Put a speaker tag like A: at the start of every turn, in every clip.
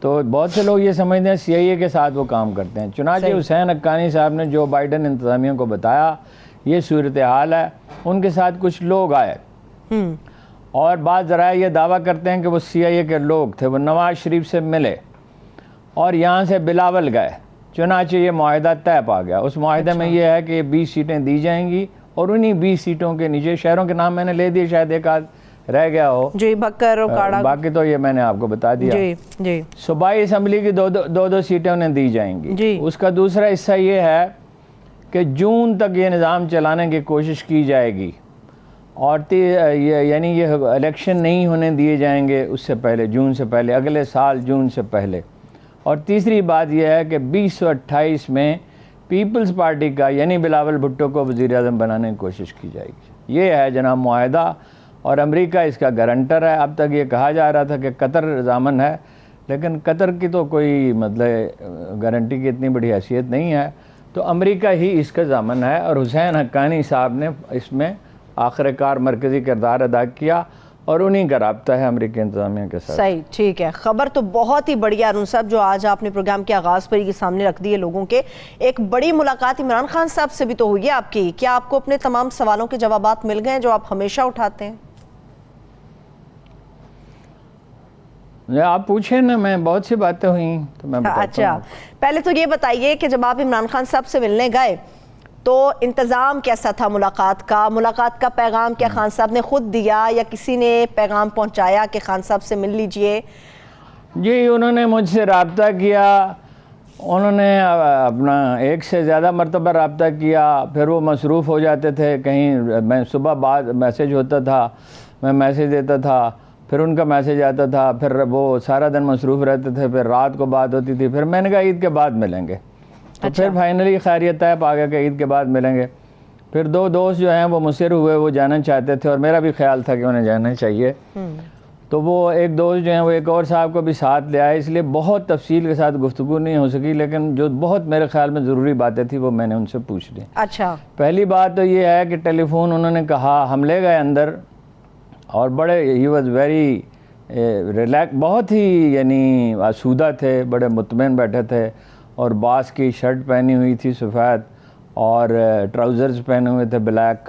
A: تو بہت سے لوگ یہ سمجھتے ہیں CIA کے ساتھ وہ کام کرتے ہیں. چنانچہ حسین حقانی صاحب نے جو بائیڈن انتظامیہ کو بتایا یہ صورتحال ہے, ان کے ساتھ کچھ لوگ آئے اور بعض ذرائع یہ دعویٰ کرتے ہیں کہ وہ CIA کے لوگ تھے, وہ نواز شریف سے ملے اور یہاں سے بلاول گئے. چنانچہ یہ معاہدہ طے پا گیا. اس معاہدے میں یہ ہے کہ یہ 20 سیٹیں دی جائیں گی اور انہی 20 سیٹوں کے نیچے شہروں کے نام میں نے لے دیے, شاید ایک آدھ رہ گیا ہو
B: جی, بکر اور کاڑا,
A: باقی تو یہ میں نے آپ کو بتا دیا.
B: جی
A: صوبائی اسمبلی کی دو سیٹیں انہیں دی جائیں گی.
B: جی.
A: اس کا دوسرا حصہ یہ ہے کہ جون تک یہ نظام چلانے کی کوشش کی جائے گی اور یعنی یہ الیکشن نہیں ہونے دیے جائیں گے اس سے پہلے, جون سے پہلے, اگلے سال جون سے پہلے. اور تیسری بات یہ ہے کہ 2028 میں پیپلز پارٹی کا یعنی بلاول بھٹو کو وزیر اعظم بنانے کی کوشش کی جائے گی. یہ ہے جناب معاہدہ اور امریکہ اس کا گارنٹر ہے. اب تک یہ کہا جا رہا تھا کہ قطر ضامن ہے, لیکن قطر کی تو کوئی مطلب گارنٹی کی اتنی بڑی حیثیت نہیں ہے, تو امریکہ ہی اس کا ضامن ہے. اور حسین حقانی صاحب نے اس میں آخر کار مرکزی کردار ادا کیا اور انہی کا رابطہ ہے امریکی انتظامیہ کے ساتھ.
B: صحیح, ٹھیک ہے. خبر تو بہت ہی بڑی ہے ارون صاحب جو آج آپ نے پروگرام کے آغاز پر ہی سامنے رکھ دی ہے لوگوں کے. ایک بڑی ملاقات عمران خان صاحب سے بھی تو ہوئی ہے آپ کی, کیا آپ کو اپنے تمام سوالوں کے جوابات مل گئے ہیں جو آپ ہمیشہ اٹھاتے ہیں؟
A: آپ پوچھیں نا, میں بہت سی باتیں ہوئیں تو میں بتاتا ہوں.
B: اچھا, پہلے تو یہ بتائیے کہ جب آپ عمران خان صاحب سے ملنے گئے تو انتظام کیسا تھا ملاقات کا پیغام کیا خان صاحب نے خود دیا یا کسی نے پیغام پہنچایا کہ خان صاحب سے مل لیجئے؟
A: جی, انہوں نے مجھ سے رابطہ کیا, انہوں نے اپنا ایک سے زیادہ مرتبہ رابطہ کیا, پھر وہ مصروف ہو جاتے تھے کہیں. میں صبح بعد میسیج ہوتا تھا, میں میسیج دیتا تھا, پھر ان کا میسیج آتا تھا, پھر وہ سارا دن مصروف رہتے تھے, پھر رات کو بات ہوتی تھی. پھر میں نے کہا عید کے بعد ملیں گے, تو پھر فائنلی خیریت طے پا گیا کہ عید کے بعد ملیں گے. پھر دو دوست جو ہیں وہ مصر ہوئے, وہ جانا چاہتے تھے اور میرا بھی خیال تھا کہ انہیں جانا چاہیے, تو وہ ایک دوست جو ہیں وہ ایک اور صاحب کو بھی ساتھ لے آئے. اس لیے بہت تفصیل کے ساتھ گفتگو نہیں ہو سکی, لیکن جو بہت میرے خیال میں ضروری باتیں تھیں وہ میں نے ان سے پوچھ لی.
B: اچھا,
A: پہلی بات تو یہ ہے کہ ٹیلی فون انہوں نے کہا, ہم لے گئے اندر اور بڑے ہی واز ویری ریلیکس, بہت ہی یعنی آسودہ تھے, بڑے مطمئن بیٹھے تھے, اور باس کی شرٹ پہنی ہوئی تھی سفید اور ٹراؤزرز پہنے ہوئے تھے بلیک,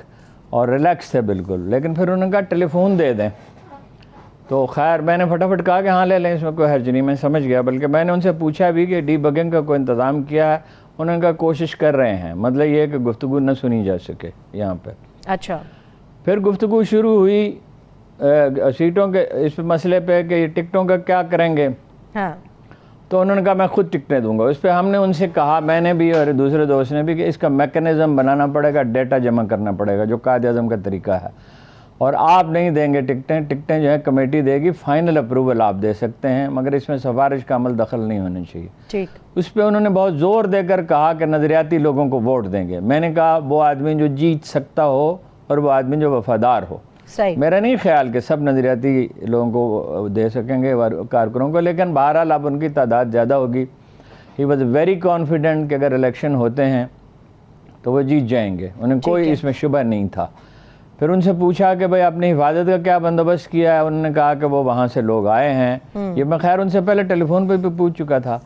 A: اور ریلیکس تھے بالکل. لیکن پھر انہوں نے کہا ٹیلی فون دے دیں, تو خیر میں نے فٹافٹ کہا کہ ہاں لے لیں, اس میں کوئی حرج نہیں. میں سمجھ گیا, بلکہ میں نے ان سے پوچھا بھی کہ ڈی بگنگ کا کوئی انتظام کیا ہے. انہوں نے کہا کوشش کر رہے ہیں, مطلب یہ کہ گفتگو نہ سنی جا سکے یہاں پہ.
B: اچھا,
A: پھر گفتگو شروع ہوئی سیٹوں کے اس مسئلے پہ کہ یہ ٹکٹوں کا کیا کریں گے.
B: ہاں,
A: تو انہوں نے کہا میں خود ٹکٹیں دوں گا. اس پہ ہم نے ان سے کہا, میں نے بھی اور دوسرے دوست نے بھی, کہ اس کا میکنزم بنانا پڑے گا, ڈیٹا جمع کرنا پڑے گا جو قائد اعظم کا طریقہ ہے, اور آپ نہیں دیں گے ٹکٹیں جو ہے کمیٹی دے گی, فائنل اپروول آپ دے سکتے ہیں, مگر اس میں سفارش کا عمل دخل نہیں ہونا چاہیے.
B: ٹھیک.
A: اس پہ انہوں نے بہت زور دے کر کہا کہ نظریاتی لوگوں کو ووٹ دیں گے. میں نے کہا وہ آدمی جو جیت سکتا ہو اور وہ آدمی جو وفادار ہو.
B: صحیح.
A: میرا نہیں خیال کہ سب نظریاتی لوگوں کو دے سکیں گے کارکنوں کو, لیکن بہرحال اب ان کی تعداد زیادہ ہوگی. ہی واز ویری کانفیڈنٹ کہ اگر الیکشن ہوتے ہیں تو وہ جیت جائیں گے, انہیں کوئی اس میں شبہ نہیں تھا. پھر ان سے پوچھا کہ بھئی اپنی حفاظت کا کیا بندوبست کیا ہے. انہوں نے کہا کہ وہ وہاں سے لوگ آئے ہیں. یہ میں خیر ان سے پہلے ٹیلی فون پہ بھی پوچھ چکا تھا,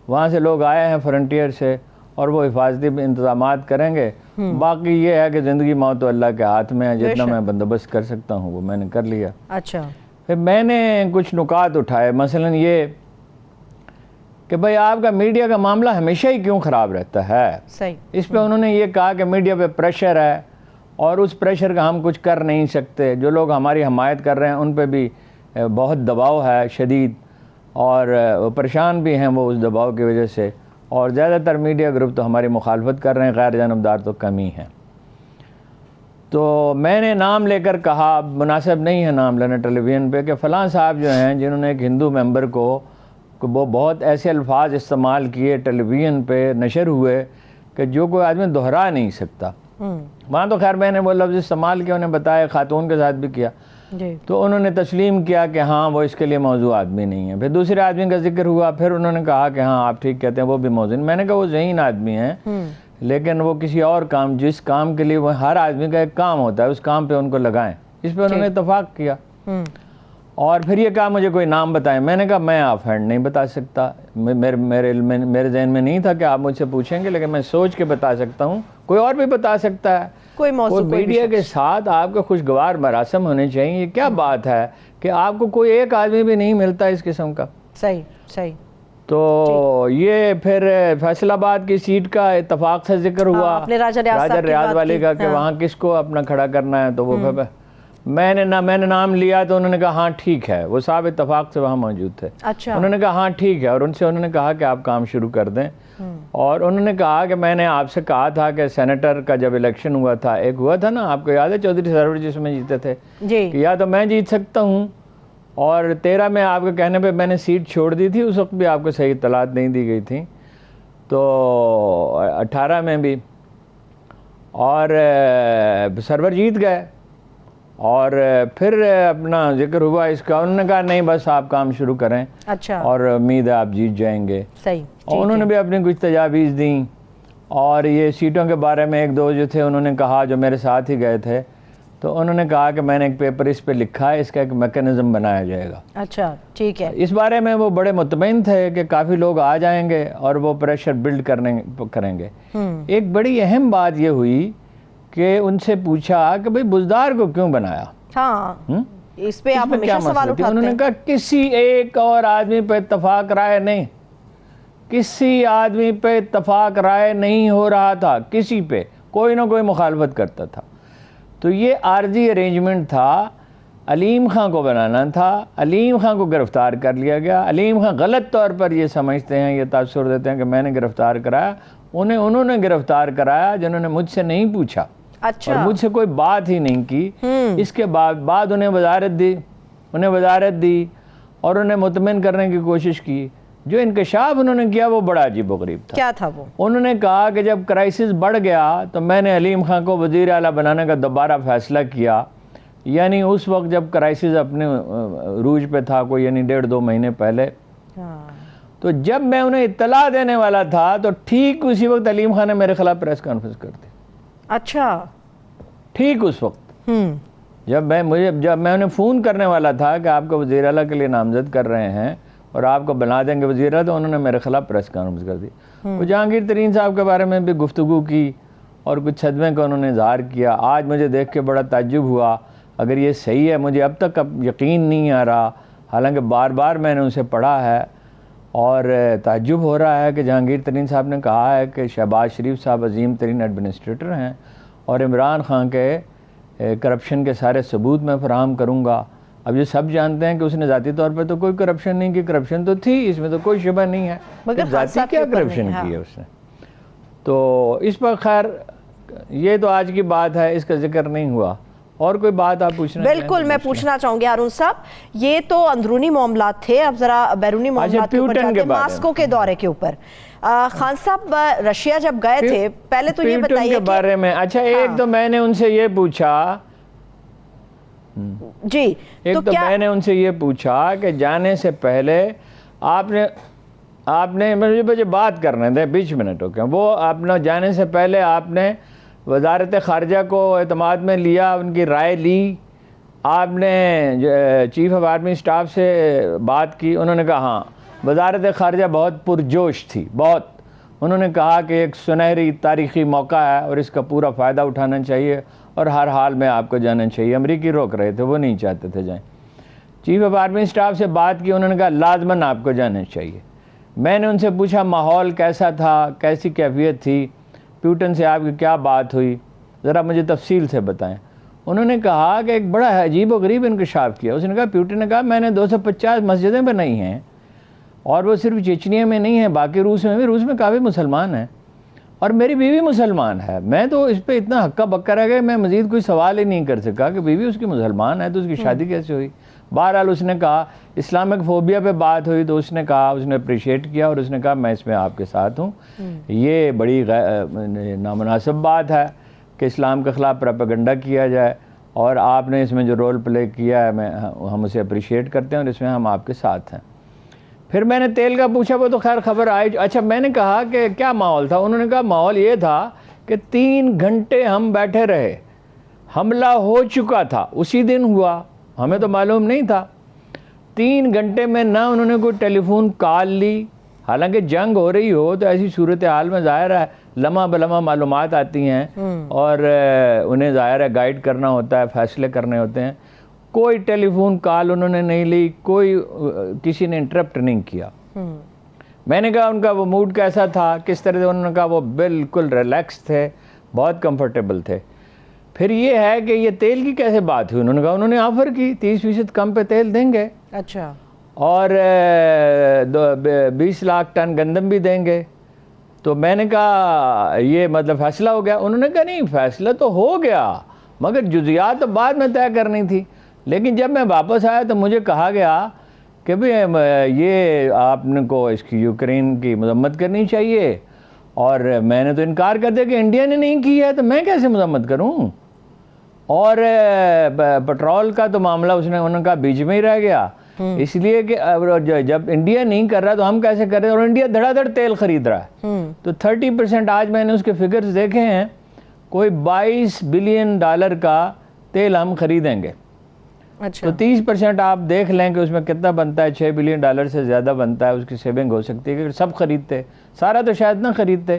A: وہاں سے لوگ آئے ہیں فرنٹیئر سے, اور وہ حفاظتی انتظامات کریں گے. باقی یہ ہے کہ زندگی موت تو اللہ کے ہاتھ میں ہے, جتنا میں بندوبست کر سکتا ہوں وہ میں نے کر لیا.
B: اچھا.
A: پھر میں نے کچھ نکات اٹھائے, مثلا یہ کہ بھئی آپ کا میڈیا کا معاملہ ہمیشہ ہی کیوں خراب رہتا ہے.
B: صحیح.
A: اس پہ انہوں نے یہ کہا کہ میڈیا پہ پریشر ہے اور اس پریشر کا ہم کچھ کر نہیں سکتے. جو لوگ ہماری حمایت کر رہے ہیں ان پہ بھی بہت دباؤ ہے شدید, اور وہ پریشان بھی ہیں وہ اس دباؤ کی وجہ سے, اور زیادہ تر میڈیا گروپ تو ہماری مخالفت کر رہے ہیں, غیر جانبدار تو کم ہی ہیں. تو میں نے نام لے کر کہا, مناسب نہیں ہے نام لینا ٹیلی ویژن پہ, کہ فلاں صاحب جو ہیں جنہوں نے ایک ہندو ممبر کو وہ بہت ایسے الفاظ استعمال کیے ٹیلی ویژن پہ نشر ہوئے کہ جو کوئی آدمی دہرا نہیں سکتا. وہاں تو خیر میں نے وہ لفظ استعمال کیا, انہیں بتایا, خاتون کے ساتھ بھی کیا. تو انہوں نے تسلیم کیا کہ ہاں وہ اس کے لیے موضوع آدمی نہیں ہے. پھر دوسرے آدمی کا ذکر ہوا, پھر انہوں نے کہا کہ ہاں آپ ٹھیک کہتے ہیں وہ بھی موضوع نہیں. میں نے کہا وہ ذہین آدمی ہیں, لیکن وہ کسی اور کام, جس کام کے لیے وہ ہر آدمی کا ایک کام ہوتا ہے, اس کام پہ ان کو لگائیں. اس پہ انہوں نے اتفاق کیا. اور پھر یہ کہا مجھے کوئی نام بتائیں. میں نے کہا میں آف ہینڈ نہیں بتا سکتا, میرے ذہن میں نہیں تھا کہ آپ مجھ سے پوچھیں گے, لیکن میں سوچ کے بتا سکتا ہوں, کوئی اور بھی بتا سکتا ہے.
B: کوئی موضوع,
A: اور میڈیا کے ساتھ آپ کے خوشگوار مراسم ہونے چاہیے. یہ کیا بات ہے کہ آپ کو کوئی ایک آدمی بھی نہیں ملتا اس قسم کا.
B: صحیح.
A: تو یہ پھر فیصل آباد کی سیٹ کا اتفاق سے ذکر ہوا,
B: راجہ
A: ریاض والے کا, کہ وہاں کس کو اپنا کھڑا کرنا ہے. تو وہ میں نے نام لیا تو انہوں نے کہا ہاں ٹھیک ہے. وہ صاحب اتفاق سے وہاں موجود تھے. انہوں نے کہا ہاں ٹھیک ہے, اور ان سے انہوں نے کہا کہ آپ کام شروع کر دیں. اور انہوں نے کہا کہ میں نے آپ سے کہا تھا کہ سینیٹر کا جب الیکشن ہوا تھا, ایک ہوا تھا نا, آپ کو یاد ہے, چودھری سرور جس میں جیتے تھے, کہ یا تو میں جیت سکتا ہوں, اور 13 میں آپ کے کہنے پہ میں نے سیٹ چھوڑ دی تھی. اس وقت بھی آپ کو صحیح اطلاعات نہیں دی گئی تھی, تو 18 میں بھی, اور سرور جیت گئے. اور پھر اپنا ذکر ہوا اس کا, انہوں نے کہا نہیں بس آپ کام شروع کریں, اور امید ہے آپ جیت جائیں گے. اور انہوں نے بھی اپنی کچھ تجاویز دیں, اور یہ سیٹوں کے بارے میں ایک دو جو تھے انہوں نے کہا, جو میرے ساتھ ہی گئے تھے, تو انہوں نے کہا کہ میں نے ایک پیپر اس پہ لکھا ہے, اس کا ایک میکینزم بنایا جائے گا.
B: ٹھیک ہے. اس
A: بارے میں وہ بڑے مطمئن تھے کہ کافی لوگ آ جائیں گے اور وہ پریشر بلڈ کریں گے. ایک بڑی اہم بات یہ ہوئی کہ ان سے پوچھا کہ بھئی بزدار کو کیوں بنایا.
B: اس پہ آپ ہمیشہ سوال اٹھاتے ہیں.
A: انہوں نے کہا کسی ایک اور آدمی پہ اتفاق رائے نہیں, کسی آدمی پہ اتفاق رائے نہیں ہو رہا تھا, کسی پہ کوئی نہ کوئی مخالفت کرتا تھا. تو یہ عارضی ارینجمنٹ تھا, علیم خان کو بنانا تھا. علیم خان کو گرفتار کر لیا گیا. علیم خان غلط طور پر یہ سمجھتے ہیں, یہ تاثر دیتے ہیں کہ میں نے گرفتار کرایا. انہوں نے گرفتار کرایا جنہوں نے مجھ سے نہیں پوچھا, اور مجھ سے کوئی بات ہی نہیں کی. اس کے بعد انہیں وزارت دی اور انہیں مطمئن کرنے کی کوشش کی. جو انکشاف انہوں نے کیا وہ بڑا عجیب و غریب تھا.
B: کیا تھا وہ؟ انہوں
A: نے کہا کہ جب کرائسس بڑھ گیا تو میں نے علیم خان کو وزیر اعلیٰ بنانے کا دوبارہ فیصلہ کیا. یعنی اس وقت جب کرائسس اپنے عروج پہ تھا, کوئی یعنی 1.5-2 مہینے پہلے, تو جب میں انہیں اطلاع دینے والا تھا تو ٹھیک اسی وقت علیم خان نے میرے خلاف پریس کانفرنس کر دی. ٹھیک اس وقت جب میں انہیں فون کرنے والا تھا کہ آپ کو وزیر اعلیٰ کے لیے نامزد کر رہے ہیں اور آپ کو بنا دیں گے وزیر اعلیٰ, تو انہوں نے میرے خلاف پریس کانفرنس کر دی. وہ جہانگیر ترین صاحب کے بارے میں بھی گفتگو کی اور کچھ صدمے کا انہوں نے اظہار کیا. آج مجھے دیکھ کے بڑا تعجب ہوا, اگر یہ صحیح ہے مجھے اب تک یقین نہیں آ رہا, حالانکہ بار بار میں نے اسے پڑھا ہے, اور تعجب ہو رہا ہے کہ جہانگیر ترین صاحب نے کہا ہے کہ شہباز شریف صاحب عظیم ترین ایڈمنسٹریٹر ہیں, اور عمران خان کے کرپشن کے سارے ثبوت میں فراہم کروں گا. اب یہ سب جانتے ہیں کہ اس نے ذاتی طور پہ تو کوئی کرپشن نہیں کی, کرپشن تو تھی, اس میں تو کوئی شبہ نہیں ہے, ذاتی کیا کرپشن کی ہے اس نے. تو اس پر خیر یہ تو آج کی بات ہے, اس کا ذکر نہیں ہوا. اور کوئی بات آپ پوچھنا چاہیں؟
B: بالکل, میں پوچھنا چاہوں گی ہارون صاحب, یہ تو اندرونی معاملات تھے, اب ذرا بیرونی معاملات کے اوپر جاتے ہیں. ماسکو کے دورے کے اوپر خان صاحب رشیا جب گئے تھے, پہلے تو یہ بتائیے
A: کے بارے میں. اچھا, ایک تو میں نے ان سے یہ پوچھا میں نے ان سے یہ پوچھا کہ جانے سے پہلے آپ نے مجھے بات کرنے دیں 20 منٹ ہو گئے. وہ آپ نے جانے سے پہلے آپ نے وزارت خارجہ کو اعتماد میں لیا, ان کی رائے لی, آپ نے چیف آف آرمی اسٹاف سے بات کی. انہوں نے کہا ہاں وزارت خارجہ بہت پرجوش تھی, بہت. انہوں نے کہا کہ ایک سنہری تاریخی موقع ہے اور اس کا پورا فائدہ اٹھانا چاہیے, اور ہر حال میں آپ کو جانا چاہیے. امریکی روک رہے تھے, وہ نہیں چاہتے تھے جائیں. چیف آف آرمی اسٹاف سے بات کی, انہوں نے کہا لازماً آپ کو جانا چاہیے. میں نے ان سے پوچھا ماحول کیسا تھا, کیسی کیفیت تھی, پیوٹن سے آپ کی کیا بات ہوئی, ذرا مجھے تفصیل سے بتائیں. انہوں نے کہا کہ ایک بڑا عجیب و غریب انکشاف کیا. اس نے کہا پیوٹن نے کہا میں نے 250 مسجدیں بنائی ہیں, اور وہ صرف چیچنیا میں نہیں ہیں, باقی روس میں بھی, روس میں کافی مسلمان ہیں, اور میری بیوی مسلمان ہے. میں تو اس پہ اتنا ہکا بکا رہ گیا, میں مزید کوئی سوال ہی نہیں کر سکا کہ بیوی اس کی مسلمان ہے تو اس کی شادی کیسے ہوئی. بہرحال اس نے کہا اسلامک فوبیا پہ بات ہوئی, تو اس نے کہا, اس نے اپریشیٹ کیا, اور اس نے کہا میں اس میں آپ کے ساتھ ہوں. یہ بڑی نامناسب بات ہے کہ اسلام کے خلاف پروپیگنڈا کیا جائے, اور آپ نے اس میں جو رول پلے کیا ہے ہم اسے اپریشیٹ کرتے ہیں, اور اس میں ہم آپ کے ساتھ ہیں. پھر میں نے تیل کا پوچھا, وہ تو خیر خبر آئی. اچھا, میں نے کہا کہ کیا ماحول تھا. انہوں نے کہا ماحول یہ تھا کہ 3 گھنٹے ہم بیٹھے رہے, حملہ ہو چکا تھا, اسی دن ہوا, ہمیں تو معلوم نہیں تھا. 3 گھنٹے میں نہ انہوں نے کوئی ٹیلی فون کال لی. حالانکہ جنگ ہو رہی ہو تو ایسی صورتحال میں ظاہر ہے لمحہ بلمحہ معلومات آتی ہیں اور انہیں ظاہر ہے گائیڈ کرنا ہوتا ہے, فیصلے کرنے ہوتے ہیں. کوئی ٹیلی فون کال انہوں نے نہیں لی, کوئی کسی نے انٹرپٹ نہیں کیا. میں نے کہا ان کا وہ موڈ کیسا تھا, کس طرح سے؟ انہوں نے کہا وہ بالکل ریلیکس تھے, بہت کمفرٹیبل تھے. پھر یہ ہے کہ یہ تیل کی کیسے بات ہوئی؟ انہوں نے کہا انہوں نے آفر کی 30% کم پہ تیل دیں گے.
B: اچھا.
A: اور 20 لاکھ ٹن گندم بھی دیں گے. تو میں نے کہا یہ مطلب فیصلہ ہو گیا؟ انہوں نے کہا نہیں, فیصلہ تو ہو گیا مگر جزیات تو بعد میں طے کرنی تھی. لیکن جب میں واپس آیا تو مجھے کہا گیا کہ بھئی یہ آپ نے کو اس کی یوکرین کی مذمت کرنی چاہیے, اور میں نے تو انکار کر دیا کہ انڈیا نے نہیں کی ہے, تو میں کیسے مذمت کروں؟ اور پٹرول کا تو معاملہ انہوں نے کہا بیچ میں ہی رہ گیا, اس لیے کہ جب انڈیا نہیں کر رہا تو ہم کیسے کر رہے ہیں؟ اور انڈیا دھڑا دھڑ تیل خرید رہا ہے. تو 30% آج میں نے اس کے فگرز دیکھے ہیں, کوئی $22 بلین کا تیل ہم خریدیں گے.
B: اچھا.
A: تو 30% آپ دیکھ لیں کہ اس میں کتنا بنتا ہے, $6 بلین سے زیادہ بنتا ہے. اس کی سیونگ ہو سکتی ہے کہ سب خریدتے, سارا تو شاید نہ خریدتے.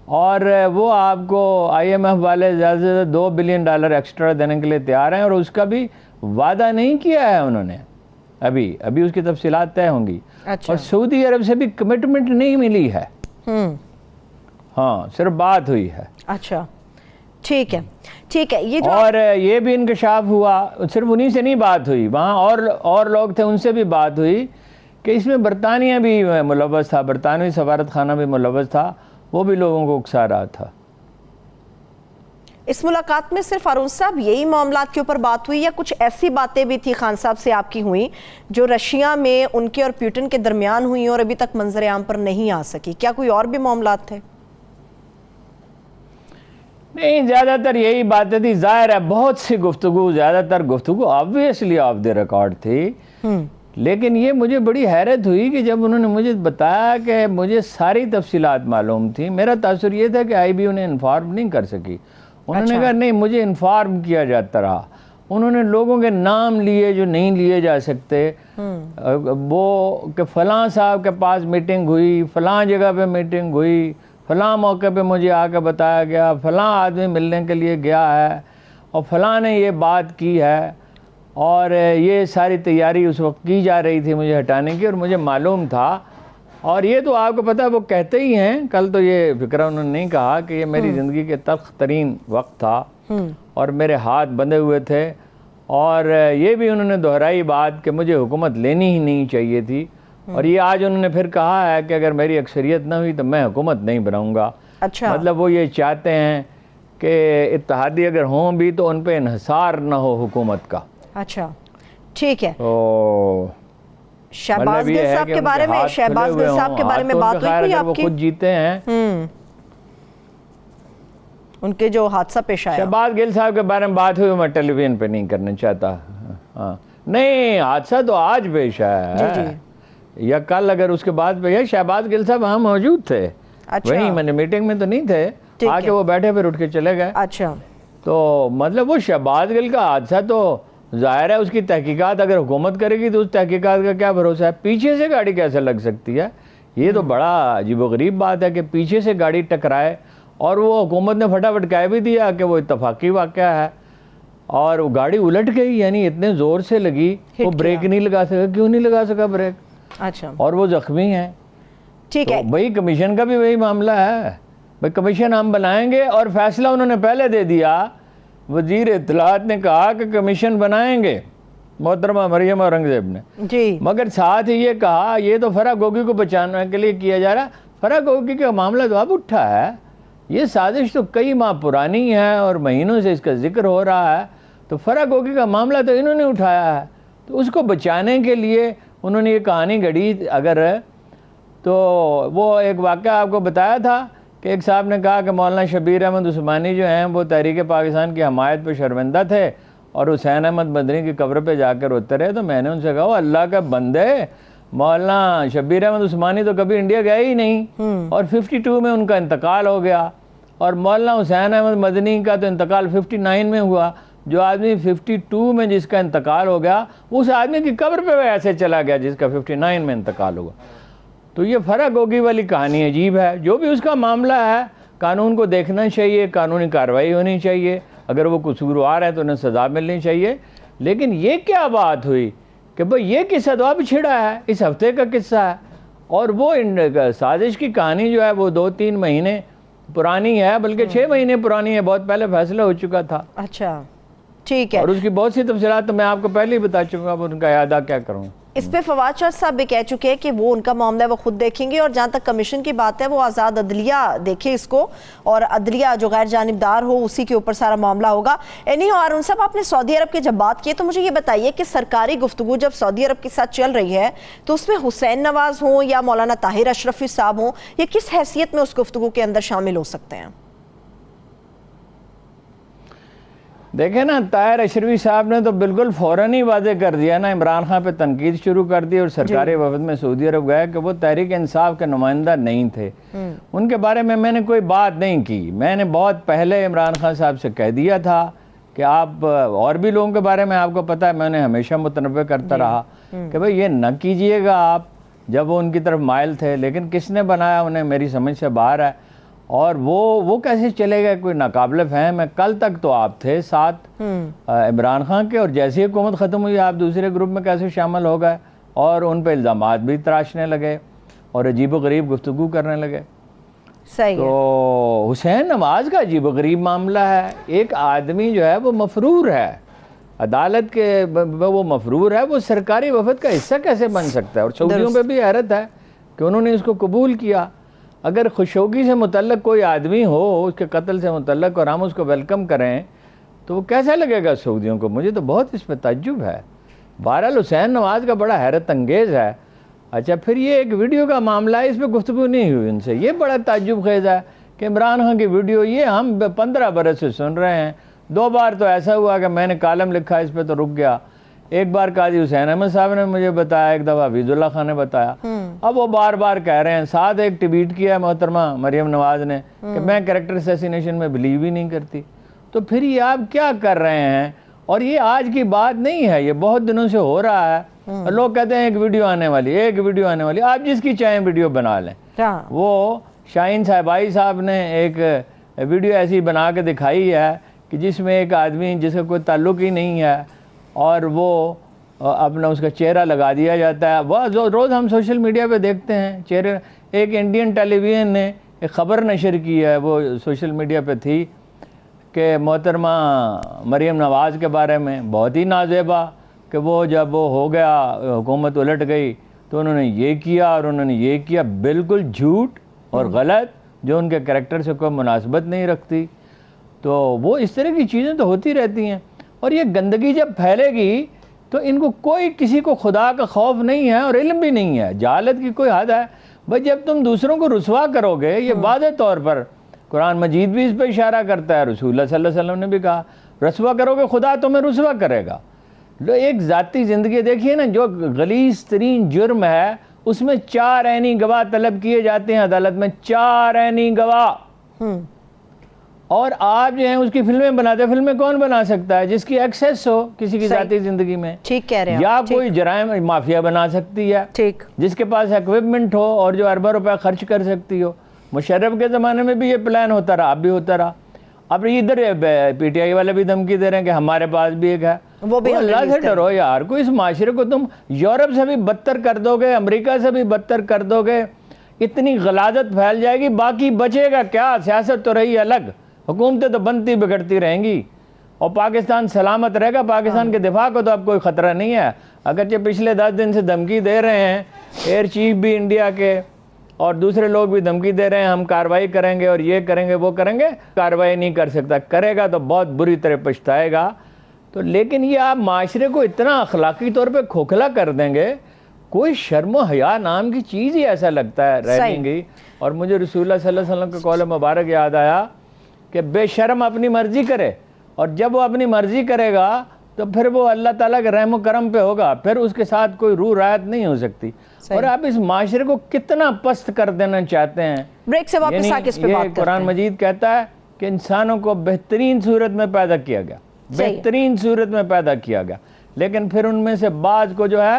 A: اور وہ آپ کو IMF والے زیادہ سے زیادہ $2 بلین ایکسٹرا دینے کے لیے تیار ہیں, اور اس کا بھی وعدہ نہیں کیا ہے انہوں نے. ابھی اس کی تفصیلات طے ہوں گی. اور سعودی عرب سے بھی کمٹمنٹ نہیں ملی ہے. ہاں, صرف بات ہوئی ہے.
B: اچھا ٹھیک ہے. یہ جو
A: اور یہ بھی انکشاف ہوا, صرف انہی سے نہیں بات ہوئی, وہاں اور لوگ تھے, ان سے بھی بات ہوئی کہ اس میں برطانیہ بھی ملوث تھا, برطانوی سفارت خانہ بھی ملوث تھا, وہ بھی لوگوں کو اکسا رہا تھا.
B: اس ملاقات میں صرف ہارون صاحب یہی معاملات کے اوپر بات ہوئی, یا کچھ ایسی باتیں بھی تھی خان صاحب سے آپ کی ہوئی جو رشیا میں ان کے اور پیوٹن کے درمیان ہوئی اور ابھی تک منظر عام پر نہیں آ سکی؟ کیا کوئی اور بھی معاملات تھے؟
A: نہیں, زیادہ تر یہی باتیں تھی. ظاہر ہے بہت سی گفتگو, زیادہ تر گفتگو آبویسلی آف دی ریکارڈ تھی. لیکن یہ مجھے بڑی حیرت ہوئی کہ جب انہوں نے مجھے بتایا کہ مجھے ساری تفصیلات معلوم تھی, میرا تاثر یہ تھا کہ IB انہیں انفارم نہیں کر سکی. انہوں نے کہا نہیں, مجھے انفارم کیا جاتا رہا. انہوں نے لوگوں کے نام لیے جو نہیں لیے جا سکتے, وہ کہ فلاں صاحب کے پاس میٹنگ ہوئی, فلاں جگہ پہ میٹنگ ہوئی, فلاں موقع پہ مجھے آ کے بتایا گیا, فلاں آدمی ملنے کے لیے گیا ہے, اور فلاں نے یہ بات کی ہے, اور یہ ساری تیاری اس وقت کی جا رہی تھی مجھے ہٹانے کی, اور مجھے معلوم تھا. اور یہ تو آپ کو پتہ ہے وہ کہتے ہی ہیں, کل تو یہ فکرہ انہوں نے نہیں کہا کہ یہ میری زندگی کے تلخ ترین وقت تھا اور میرے ہاتھ بندھے ہوئے تھے. اور یہ بھی انہوں نے دہرائی بات کہ مجھے حکومت لینی ہی نہیں چاہیے تھی. اور یہ آج انہوں نے پھر کہا ہے کہ اگر میری اکثریت نہ ہوئی تو میں حکومت نہیں بناؤں گا.
B: اچھا.
A: مطلب وہ یہ چاہتے ہیں کہ اتحادی اگر ہوں بھی تو ان پہ انحصار نہ ہو حکومت کا.
B: اچھا ٹھیک ہے.
A: شہباز
B: شہباز گل صاحب کے بارے میں بات ہوئی کوئی آپ کی؟
A: وہ خود جیتے ہیں.
B: ان کے جو حادثہ پیش آیا,
A: شہباز گل صاحب کے بارے میں بات ہوئی, میں ٹیلی ویژن پہ نہیں کرنا چاہتا. نہیں, حادثہ تو آج پیش آیا ہے یا کل, اگر اس کے بعد پہ ہے. شہباز گل صاحب وہاں موجود تھے, وہیں میں نے میٹنگ میں تو نہیں تھے, آ کے وہ بیٹھے پھر اٹھ کے چلے گئے.
B: اچھا.
A: تو مطلب وہ شہباز گل کا حادثہ تو ظاہر ہے اس کی تحقیقات اگر حکومت کرے گی تو اس تحقیقات کا کیا بھروسہ ہے؟ پیچھے سے گاڑی کیسے لگ سکتی ہے؟ یہ تو بڑا عجیب و غریب بات ہے کہ پیچھے سے گاڑی ٹکرائے, اور وہ حکومت نے فٹافٹ کہہ بھی دیا کہ وہ اتفاقی واقعہ ہے, اور وہ گاڑی الٹ گئی, یعنی اتنے زور سے لگی وہ بریک نہیں لگا سکا. کیوں نہیں لگا سکا بریک؟
B: اچھا.
A: اور وہ زخمی ہیں.
B: ٹھیک ہے.
A: بھائی کمیشن کا بھی وہی معاملہ ہے, بھائی کمیشن ہم بنائیں گے, اور فیصلہ انہوں نے پہلے دے دیا. وزیر اطلاعات نے کہا کہ کمیشن بنائیں گے, محترمہ مریم اورنگزیب نے
B: جی,
A: مگر ساتھ ہی یہ کہا یہ تو فرح گوگی کو بچانے کے لیے کیا جا رہا. فرح گوگی کا معاملہ تو اب اٹھا ہے, یہ سازش تو کئی ماہ پرانی ہے اور مہینوں سے اس کا ذکر ہو رہا ہے. تو فرح گوگی کا معاملہ تو انہوں نے اٹھایا ہے, تو اس کو بچانے کے لیے انہوں نے یہ کہانی گھڑی. اگر تو وہ ایک واقعہ آپ کو بتایا تھا کہ ایک صاحب نے کہا کہ مولانا شبیر احمد عثمانی جو ہیں وہ تحریک پاکستان کی حمایت پہ شرمندہ تھے اور حسین احمد مدنی کی قبر پہ جا کر روتے رہے. تو میں نے ان سے کہا وہ اللہ کا بندے, مولانا شبیر احمد عثمانی تو کبھی انڈیا گئے ہی نہیں, اور 52 میں ان کا انتقال ہو گیا, اور مولانا حسین احمد مدنی کا تو انتقال 59 میں ہوا. جو آدمی 52 میں جس کا انتقال ہو گیا اس آدمی کی قبر پہ وہ ایسے چلا گیا جس کا 59 میں انتقال ہوا. تو یہ فرق ہوگی والی کہانی عجیب ہے. جو بھی اس کا معاملہ ہے قانون کو دیکھنا چاہیے, قانونی کارروائی ہونی چاہیے, اگر وہ قصوروار ہے تو انہیں سزا ملنی چاہیے. لیکن یہ کیا بات ہوئی کہ بھئی یہ قصہ تو اب چھڑا ہے, اس ہفتے کا قصہ ہے, اور وہ سازش کی کہانی جو ہے وہ 2-3 مہینے پرانی ہے, بلکہ 6 مہینے پرانی ہے, بہت پہلے فیصلہ ہو چکا تھا.
B: اچھا ٹھیک ہے.
A: اور اس کی بہت سی تفصیلات تو میں آپ کو پہلے ہی بتا چکا, اب ان کا اعادہ کیا کروں.
B: اس پہ فواد شاہ صاحب بھی کہہ چکے ہیں کہ وہ ان کا معاملہ ہے وہ خود دیکھیں گے, اور جہاں تک کمیشن کی بات ہے وہ آزاد عدلیہ دیکھے اس کو, اور عدلیہ جو غیر جانبدار ہو اسی کے اوپر سارا معاملہ ہوگا. اور ان صاحب آپ نے سعودی عرب کے جب بات کی تو مجھے یہ بتائیے کہ سرکاری گفتگو جب سعودی عرب کے ساتھ چل رہی ہے تو اس میں حسین نواز ہوں یا مولانا طاہر اشرفی صاحب ہوں, یہ کس حیثیت میں اس گفتگو کے اندر شامل ہو سکتے ہیں؟
A: دیکھیں نا, طاہر اشرفی صاحب نے تو بالکل فوراً ہی واضح کر دیا نا, عمران خان پہ تنقید شروع کر دی, اور سرکاری وفد میں سعودی عرب گئے کہ وہ تحریک انصاف کے نمائندہ نہیں تھے. ان کے بارے میں نے کوئی بات نہیں کی. میں نے بہت پہلے عمران خان صاحب سے کہہ دیا تھا کہ آپ اور بھی لوگوں کے بارے میں آپ کو پتہ ہے, میں نے ہمیشہ متنبہ کرتا رہا کہ بھئی یہ نہ کیجئے گا آپ, جب وہ ان کی طرف مائل تھے. لیکن کس نے بنایا انہیں میری سمجھ سے باہر ہے, اور وہ کیسے چلے گئے, کوئی ناقابل فہم ہے. کل تک تو آپ تھے ساتھ عمران خان کے, اور جیسی حکومت ختم ہوئی آپ دوسرے گروپ میں کیسے شامل ہو گئے, اور ان پہ الزامات بھی تراشنے لگے اور عجیب و غریب گفتگو کرنے لگے.
B: صحیح.
A: تو حسین نواز کا عجیب و غریب معاملہ ہے. ایک آدمی جو ہے وہ مفرور ہے, عدالت کے وہ مفرور ہے, وہ سرکاری وفد کا حصہ کیسے بن سکتا ہے؟ اور سعودیوں پہ بھی حیرت ہے کہ انہوں نے اس کو قبول کیا. اگر خشوگی سے متعلق کوئی آدمی ہو, اس کے قتل سے متعلق, اور ہم اس کو ویلکم کریں تو وہ کیسا لگے گا سعودیوں کو؟ مجھے تو بہت اس پہ تعجب ہے. بہرحال حسین نواز کا بڑا حیرت انگیز ہے. اچھا پھر یہ ایک ویڈیو کا معاملہ ہے, اس پہ گفتگو نہیں ہوئی ان سے. یہ بڑا تعجب خیز ہے کہ عمران خان کی ویڈیو یہ ہم 15 برس سے سن رہے ہیں. 2 بار تو ایسا ہوا کہ میں نے کالم لکھا اس پہ تو رک گیا. ایک بار قاضی حسین احمد صاحب نے مجھے بتایا, ایک دفعہ حفیظ اللہ خان نے بتایا. اب وہ بار بار کہہ رہے ہیں. ساتھ ایک ٹویٹ کیا ہے محترمہ مریم نواز نے کہ میں کریکٹر اسیسینیشن میں بلیو ہی نہیں کرتی. تو پھر یہ آپ کیا کر رہے ہیں؟ اور یہ آج کی بات نہیں ہے, یہ بہت دنوں سے ہو رہا ہے. لوگ کہتے ہیں ایک ویڈیو آنے والی, آپ جس کی چاہیں ویڈیو بنا لیں. وہ شاہین صاحبائی صاحب نے ایک ویڈیو ایسی بنا کے دکھائی ہے کہ جس میں ایک آدمی جس کا کوئی تعلق ہی نہیں ہے, اور وہ اپنا اس کا چہرہ لگا دیا جاتا ہے. وہ روز ہم سوشل میڈیا پہ دیکھتے ہیں چہرے. ایک انڈین ٹیلی ویژن نے ایک خبر نشر کی ہے, وہ سوشل میڈیا پہ تھی, کہ محترمہ مریم نواز کے بارے میں بہت ہی نازیبا, کہ وہ جب وہ ہو گیا, حکومت الٹ گئی تو انہوں نے یہ کیا اور انہوں نے یہ کیا. بالکل جھوٹ اور غلط, جو ان کے کریکٹر سے کوئی مناسبت نہیں رکھتی. تو وہ اس طرح کی چیزیں تو ہوتی رہتی ہیں. اور یہ گندگی جب پھیلے گی تو ان کو کسی کو خدا کا خوف نہیں ہے اور علم بھی نہیں ہے. جہالت کی کوئی حد ہے. بھئی جب تم دوسروں کو رسوا کرو گے, یہ واضح طور پر قرآن مجید بھی اس پہ اشارہ کرتا ہے, رسول اللہ صلی اللہ علیہ وسلم نے بھی کہا رسوا کرو گے خدا تمہیں رسوا کرے گا. ایک ذاتی زندگی دیکھیے نا, جو غلیظ ترین جرم ہے اس میں 4 عینی گواہ طلب کیے جاتے ہیں عدالت میں, 4 عینی گواہ. اور آپ جو ہیں اس کی فلمیں بناتے ہیں. فلمیں کون بنا سکتا ہے؟ جس کی ایکسیس ہو کسی کی ذاتی زندگی میں.
B: ٹھیک کہہ رہے ہیں.
A: یا کوئی جرائم مافیا بنا سکتی ہے, جس کے پاس ایکوپمنٹ ہو اور جو اربوں روپے خرچ کر سکتی ہو. مشرف کے زمانے میں بھی یہ پلان ہوتا رہا, اب بھی ہوتا رہا. اب ادھر پی ٹی آئی والے بھی دھمکی دے رہے ہیں کہ ہمارے پاس بھی ایک ہے. وہ بھی اللہ سے ڈرو یار. کوئی اس معاشرے کو تم یورپ سے بھی بدتر کر دو گے, امریکہ سے بھی بدتر کر دو گے, اتنی غلاظت پھیل جائے گی, باقی بچے گا کیا؟ سیاست تو رہی الگ, حکومتیں تو بنتی بگڑتی رہیں گی, اور پاکستان سلامت رہے گا. پاکستان کے دفاع کو تو اب کوئی خطرہ نہیں ہے. اگرچہ پچھلے 10 دن سے دھمکی دے رہے ہیں, ایئر چیف بھی انڈیا کے اور دوسرے لوگ بھی دھمکی دے رہے ہیں, ہم کارروائی کریں گے اور یہ کریں گے وہ کریں گے. کارروائی نہیں کر سکتا, کرے گا تو بہت بری طرح پچھتائے گا. تو لیکن یہ آپ معاشرے کو اتنا اخلاقی طور پہ کھوکھلا کر دیں گے, کوئی شرم و حیا نام کی چیز ہی ایسا لگتا ہے رہ نہیں گئی. اور مجھے رسول اللہ صلی اللہ علیہ وسلم کا قول مبارک یاد آیا کہ بے شرم اپنی مرضی کرے, اور جب وہ اپنی مرضی کرے گا تو پھر وہ اللہ تعالیٰ کے رحم و کرم پہ ہوگا, پھر اس کے ساتھ کوئی روح رعایت نہیں ہو سکتی. اور آپ اس معاشرے کو کتنا پست کر دینا چاہتے ہیں.
B: بریک سے واپس آ کے اس پہ بات کرتے ہیں.
A: قرآن مجید کہتا ہے کہ انسانوں کو بہترین صورت میں پیدا کیا گیا, بہترین صورت میں پیدا کیا گیا، لیکن پھر ان میں سے بعض کو جو ہے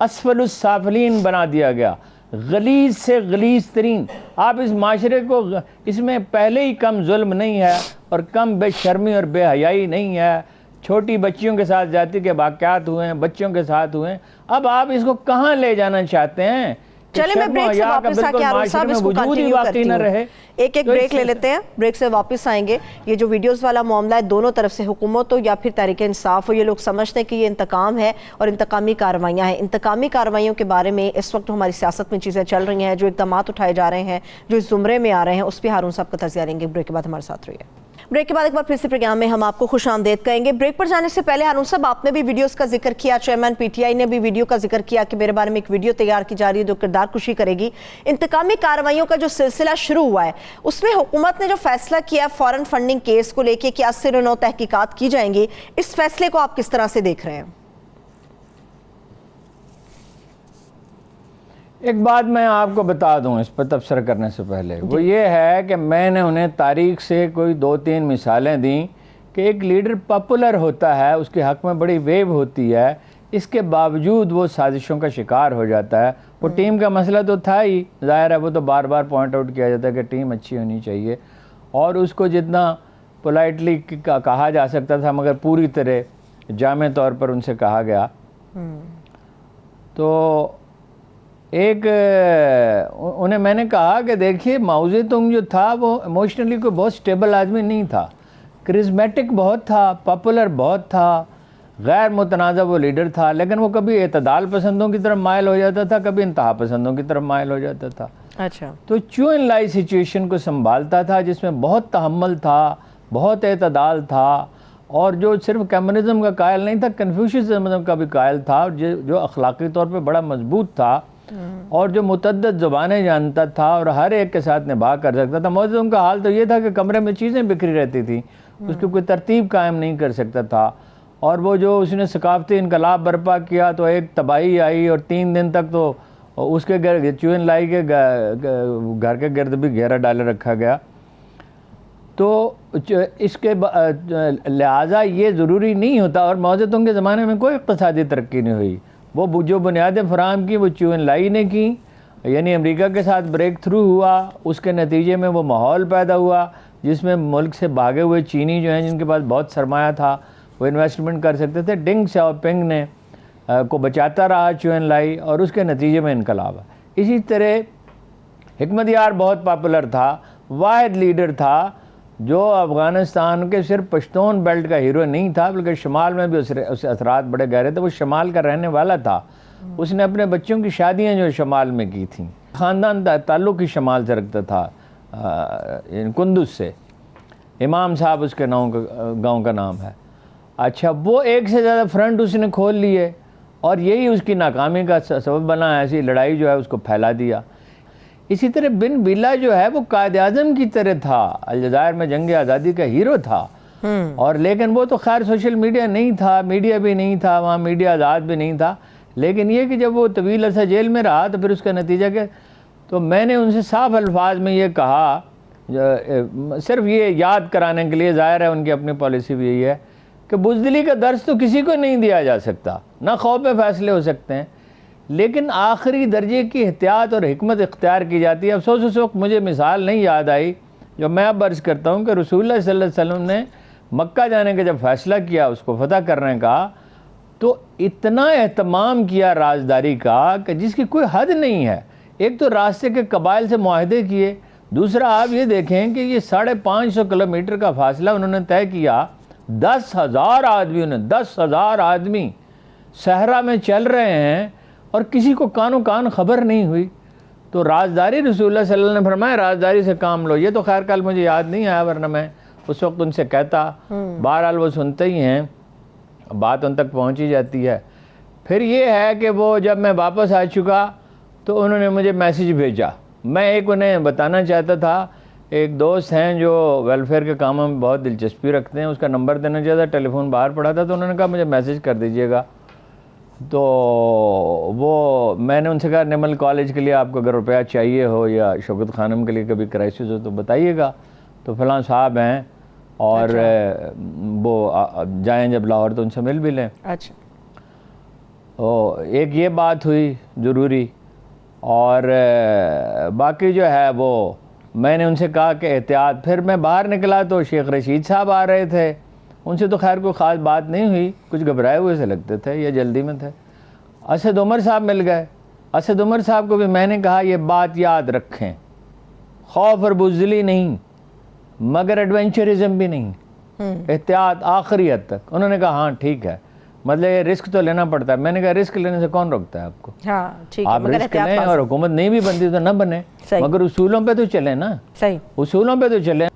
A: اسفل السافلین بنا دیا گیا، غلیظ سے غلیظ ترین۔ آپ اس معاشرے کو، اس میں پہلے ہی کم ظلم نہیں ہے اور کم بے شرمی اور بے حیائی نہیں ہے، چھوٹی بچیوں کے ساتھ جاتی کے واقعات ہوئے ہیں، بچوں کے ساتھ ہوئے ہیں، اب آپ اس کو کہاں لے جانا چاہتے ہیں؟
B: چلیں میں بریک سے واپس آ کے ہارون صاحب اس کو کنٹینیو کرتی ہوں، ایک بریک لے لیتے ہیں، بریک سے واپس آئیں گے۔ یہ جو ویڈیوز والا معاملہ ہے دونوں طرف سے، حکومت ہو یا پھر تحریک انصاف ہو، یہ لوگ سمجھتے ہیں کہ یہ انتقام ہے اور انتقامی کارروائیاں ہیں۔ انتقامی کارروائیوں کے بارے میں اس وقت ہماری سیاست میں چیزیں چل رہی ہیں، جو اقدامات اٹھائے جا رہے ہیں، جو اس زمرے میں آ رہے ہیں، اس پہ ہارون صاحب کا تجزیہ لیں گے۔ بریک کے بعد ہمارے ساتھ رہیے۔ بریک کے بعد ایک بار پھر سے پروگرام میں ہم آپ کو خوش آمدید کہیں گے۔ بریک پر جانے سے پہلے ہارون صاحب آپ نے بھی ویڈیوز کا ذکر کیا، چیئرمین پی ٹی آئی نے بھی ویڈیو کا ذکر کیا کہ میرے بارے میں ایک ویڈیو تیار کی جا رہی ہے جو کردار کشی کرے گی۔ انتقامی کارروائیوں کا جو سلسلہ شروع ہوا ہے اس میں حکومت نے جو فیصلہ کیا فوراً فنڈنگ کیس کو لے کے کہ 80 تحقیقات کی جائیں گی، اس فیصلے کو آپ کس طرح سے دیکھ رہے ہیں؟
A: ایک بات میں آپ کو بتا دوں اس پر تبصرہ کرنے سے پہلے، وہ یہ ہے کہ میں نے انہیں تاریخ سے کوئی 2-3 مثالیں دیں کہ ایک لیڈر پاپولر ہوتا ہے، اس کے حق میں بڑی ویو ہوتی ہے، اس کے باوجود وہ سازشوں کا شکار ہو جاتا ہے۔ وہ ٹیم کا مسئلہ تو تھا ہی، ظاہر ہے وہ تو بار بار پوائنٹ آؤٹ کیا جاتا ہے کہ ٹیم اچھی ہونی چاہیے، اور اس کو جتنا پولائٹلی کہا جا سکتا تھا مگر پوری طرح جامع طور پر ان سے کہا گیا۔ تو ایک انہیں میں نے کہا کہ دیکھیے ماؤ زے تونگ جو تھا وہ ایموشنلی کوئی بہت سٹیبل آدمی نہیں تھا، کرزمیٹک بہت تھا، پاپولر بہت تھا، غیر متنازع وہ لیڈر تھا، لیکن وہ کبھی اعتدال پسندوں کی طرف مائل ہو جاتا تھا، کبھی انتہا پسندوں کی طرف مائل ہو جاتا تھا۔
B: اچھا، تو
A: چو ان لائی سچویشن کو سنبھالتا تھا جس میں بہت تحمل تھا، بہت اعتدال تھا، اور جو صرف کمیونزم کا قائل نہیں تھا، کنفیوشنزم کا بھی قائل تھا، اور جو اخلاقی طور پہ بڑا مضبوط تھا اور جو متعدد زبانیں جانتا تھا اور ہر ایک کے ساتھ نبھا کر سکتا تھا۔ موجود کا حال تو یہ تھا کہ کمرے میں چیزیں بکھری رہتی تھیں، اس کی کوئی ترتیب قائم نہیں کر سکتا تھا، اور وہ جو اس نے ثقافتی انقلاب برپا کیا تو ایک تباہی آئی، اور 3 دن تک تو اس کے چو ان لائی کے گھر کے گرد بھی گھیرا ڈالے رکھا گیا۔ تو اس کے لہٰذا یہ ضروری نہیں ہوتا، اور ماؤ زے تونگ کے زمانے میں کوئی اقتصادی ترقی نہیں ہوئی، وہ جو بنیادیں فراہم کی وہ چو ان لائی نے کی، یعنی امریکہ کے ساتھ بریک تھرو ہوا، اس کے نتیجے میں وہ ماحول پیدا ہوا جس میں ملک سے بھاگے ہوئے چینی جو ہیں جن کے پاس بہت سرمایہ تھا وہ انویسٹمنٹ کر سکتے تھے، ڈنگ شاؤپنگ نے کو بچاتا رہا چو ان لائی، اور اس کے نتیجے میں انقلاب۔ اسی طرح حکمت یار بہت پاپولر تھا، واحد لیڈر تھا جو افغانستان کے صرف پشتون بیلٹ کا ہیرو نہیں تھا بلکہ شمال میں بھی اس اثرات بڑے گہرے تھے، وہ شمال کا رہنے والا تھا، اس نے اپنے بچوں کی شادیاں جو شمال میں کی تھیں، خاندان تعلق ہی شمال سے رکھتا تھا، کندوز سے، امام صاحب اس کے گاؤں کا نام ہے۔ اچھا، وہ ایک سے زیادہ فرنٹ اس نے کھول لیے اور یہی اس کی ناکامی کا سبب بنا، ایسی لڑائی جو ہے اس کو پھیلا دیا۔ اسی طرح بن بیلا جو ہے وہ قائد اعظم کی طرح تھا، الجزائر میں جنگ آزادی کا ہیرو تھا، اور لیکن وہ تو خیر سوشل میڈیا نہیں تھا، میڈیا بھی نہیں تھا وہاں، میڈیا آزاد بھی نہیں تھا، لیکن یہ کہ جب وہ طویل عرصہ جیل میں رہا تو پھر اس کا نتیجہ کہ تو میں نے ان سے صاف الفاظ میں یہ کہا، صرف یہ یاد کرانے کے لیے، ظاہر ہے ان کی اپنی پالیسی بھی یہی ہے کہ بزدلی کا درس تو کسی کو نہیں دیا جا سکتا، نہ خوف میں فیصلے ہو سکتے ہیں، لیکن آخری درجے کی احتیاط اور حکمت اختیار کی جاتی ہے۔ افسوس اس وقت مجھے مثال نہیں یاد آئی جو میں اب عرض کرتا ہوں کہ رسول اللہ صلی اللہ علیہ وسلم نے مکہ جانے کا جب فیصلہ کیا، اس کو فتح کرنے کا، تو اتنا اہتمام کیا رازداری کا کہ جس کی کوئی حد نہیں ہے۔ ایک تو راستے کے قبائل سے معاہدے کیے، دوسرا آپ یہ دیکھیں کہ یہ 550 کلومیٹر کا فاصلہ انہوں نے طے کیا، 10,000 آدمیوں نے، 10,000 آدمی صحرا میں چل رہے ہیں اور کسی کو کانوں کان خبر نہیں ہوئی۔ تو رازداری رسول اللہ صلی اللہ علیہ وسلم نے فرمایا رازداری سے کام لو۔ یہ تو خیر کل مجھے یاد نہیں آیا ورنہ میں اس وقت ان سے کہتا، بہرحال وہ سنتے ہی ہیں، بات ان تک پہنچی جاتی ہے۔ پھر یہ ہے کہ وہ جب میں واپس آ چکا تو انہوں نے مجھے میسیج بھیجا، میں ایک انہیں بتانا چاہتا تھا، ایک دوست ہیں جو ویلفیئر کے کاموں میں بہت دلچسپی رکھتے ہیں، اس کا نمبر دینا چاہتا، ٹیلی فون باہر پڑا تھا، تو انہوں نے کہا مجھے میسیج کر دیجئے گا۔ تو وہ میں نے ان سے کہا نمل کالج کے لیے آپ کو اگر روپیہ چاہیے ہو یا شوکت خانم کے لیے کبھی کرائسس ہو تو بتائیے گا، تو فلاں صاحب ہیں اور وہ جائیں جب لاہور تو ان سے مل بھی لیں.
B: اچھا.
A: ایک یہ بات ہوئی ضروری. اور باقی جو ہے وہ میں نے ان سے کہا کہ احتیاط. پھر میں باہر نکلا تو شیخ رشید صاحب آ رہے تھے. ان سے تو خیر کوئی خاص بات نہیں ہوئی, کچھ گھبرائے ہوئے سے لگتے تھے یا جلدی میں تھے. اسد عمر صاحب مل گئے. اسد عمر صاحب کو بھی میں نے کہا یہ بات یاد رکھیں, خوف اور بزدلی نہیں مگر ایڈونچرزم بھی نہیں, احتیاط آخری حد تک. انہوں نے کہا ہاں ٹھیک ہے, مطلب یہ رسک تو لینا پڑتا ہے. میں نے کہا رسک لینے سے کون روکتا ہے آپ کو؟
B: ہاں ٹھیک ہے,
A: آپ رسک لیں اور حکومت نہیں بھی بنتی تو نہ بنے, مگر اصولوں پہ تو چلیں نا.
B: صحیح,
A: اصولوں پہ تو چلیں.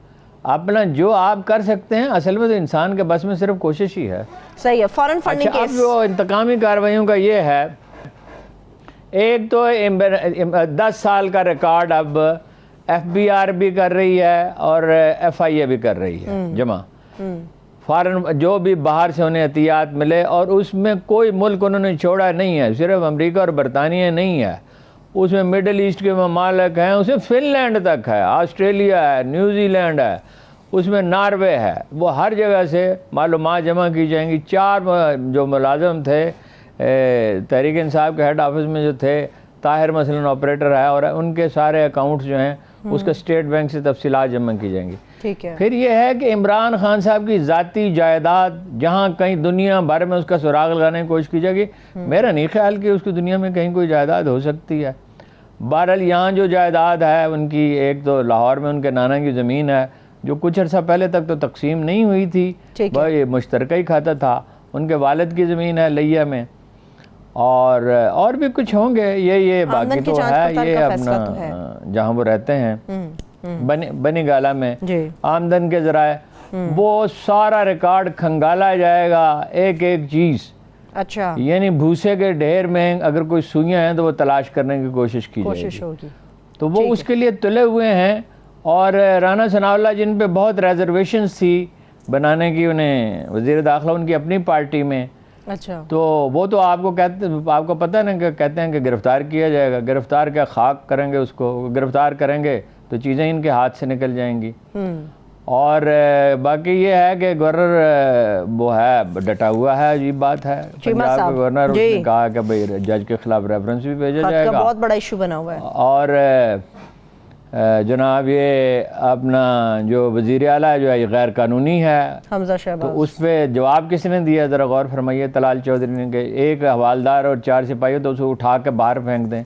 A: اپنا جو آپ کر سکتے ہیں, اصل میں تو انسان کے بس میں صرف کوشش ہی ہے.
B: صحیح ہے. فارن فنڈنگ
A: اچھا, اب جو انتقامی کارروائیوں کا یہ ہے, ایک تو 10 سال کا ریکارڈ اب ایف بی آر بھی کر رہی ہے اور ایف آئی اے بھی کر رہی ہے جمع. فارن جو بھی باہر سے انہیں عطیات ملے, اور اس میں کوئی ملک انہوں نے چھوڑا نہیں ہے. صرف امریکہ اور برطانیہ نہیں ہے, اس میں مڈل ایسٹ کے ممالک ہیں, اس میں فن لینڈ تک ہے, آسٹریلیا ہے, نیوزی لینڈ ہے, اس میں ناروے ہے. وہ ہر جگہ سے معلومات جمع کی جائیں گی. 4 جو ملازم تھے تحریک انصاف کے ہیڈ آفس میں جو تھے, طاہر مثلاً آپریٹر ہے, اور ان کے سارے اکاؤنٹس جو ہیں اس کا اسٹیٹ بینک سے تفصیلات جمع کی جائیں گی.
B: ٹھیک ہے.
A: پھر یہ ہے کہ عمران خان صاحب کی ذاتی جائیداد جہاں کہیں دنیا بھر میں اس کا سراغ لگانے کی کوشش کی جائے گی, میرا نہیں خیال کہ اس کی دنیا میں کہیں کوئی جائیداد ہو سکتی ہے. بہرحال یہاں جو جائیداد ہے ان کی, ایک تو لاہور میں ان کے نانا کی زمین ہے جو کچھ عرصہ پہلے تک تو تقسیم نہیں ہوئی تھی, یہ مشترکہ ہی کھاتا تھا. ان کے والد کی زمین ہے لیا میں, اور بھی کچھ ہوں گے. یہ باقی تو ہے, یہ اپنا جہاں وہ رہتے ہیں بنی گالا میں آمدن کے ذرائع, وہ سارا ریکارڈ کھنگالا جائے گا, ایک ایک چیز.
B: اچھا,
A: یعنی بھوسے کے ڈھیر میں اگر کوئی سوئیاں ہیں تو وہ تلاش کرنے کی کوشش کی جائے گی. تو وہ اس کے لیے تلے ہوئے ہیں. اور رانا ثناء اللہ جن پہ بہت ریزرویشنز تھی بنانے کی, انہیں وزیر داخلہ ان کی اپنی پارٹی میں.
B: اچھا,
A: تو وہ تو آپ کو پتہ ہے نا کہ کہتے ہیں کہ گرفتار کیا جائے گا. گرفتار کیا, خاک کریں گے اس کو. گرفتار کریں گے تو چیزیں ان کے ہاتھ سے نکل جائیں گی. اور باقی یہ ہے کہ گورنر وہ ہے ڈٹا ہوا ہے. عجیب بات ہے, پنجاب کے گورنر, اس نے کہا کہ بھئی جج کے خلاف ریفرنس بھی بھیجا جائے گا.
B: بہت بڑا ایشو بنا ہوا ہے.
A: اور جناب یہ اپنا جو وزیر اعلیٰ جو ہے یہ غیر قانونی ہے,
B: حمزہ شہباز,
A: تو اس پہ جواب کس نے دیا ذرا غور فرمائیے. طلال چودھری نے کہ ایک حوالدار اور 4 سپاہی تو اسے اٹھا کے باہر پھینک دیں.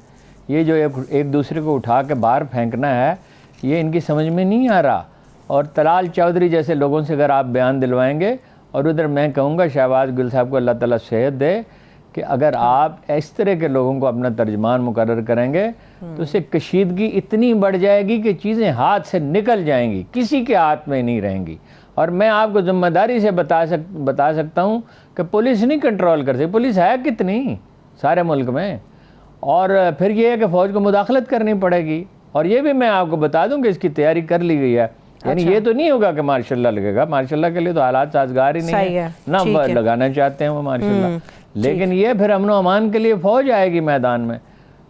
A: یہ جو ایک دوسرے کو اٹھا کے باہر پھینکنا ہے, یہ ان کی سمجھ میں نہیں آ رہا. اور طلال چودھری جیسے لوگوں سے اگر آپ بیان دلوائیں گے, اور ادھر میں کہوں گا شہباز گل صاحب کو اللہ تعالیٰ صحت دے, کہ اگر آپ اس طرح کے لوگوں کو اپنا ترجمان مقرر کریں گے تو اس سے کشیدگی اتنی بڑھ جائے گی کہ چیزیں ہاتھ سے نکل جائیں گی, کسی کے ہاتھ میں نہیں رہیں گی. اور میں آپ کو ذمہ داری سے بتا سکتا ہوں کہ پولیس نہیں کنٹرول کر سکتی. پولیس ہے کتنی سارے ملک میں. اور پھر یہ ہے کہ فوج کو مداخلت کرنی پڑے گی. اور یہ بھی میں آپ کو بتا دوں کہ اس کی تیاری کر لی گئی ہے. یعنی یہ تو نہیں ہوگا کہ مارشاء اللہ لگے گا. مارشاء اللہ کے لیے تو حالات سازگار ہی نہیں ہے, نہ لگانا چاہتے ہیں وہ مارشاء اللہ. لیکن یہ پھر امن و امان کے لیے فوج آئے گی میدان میں,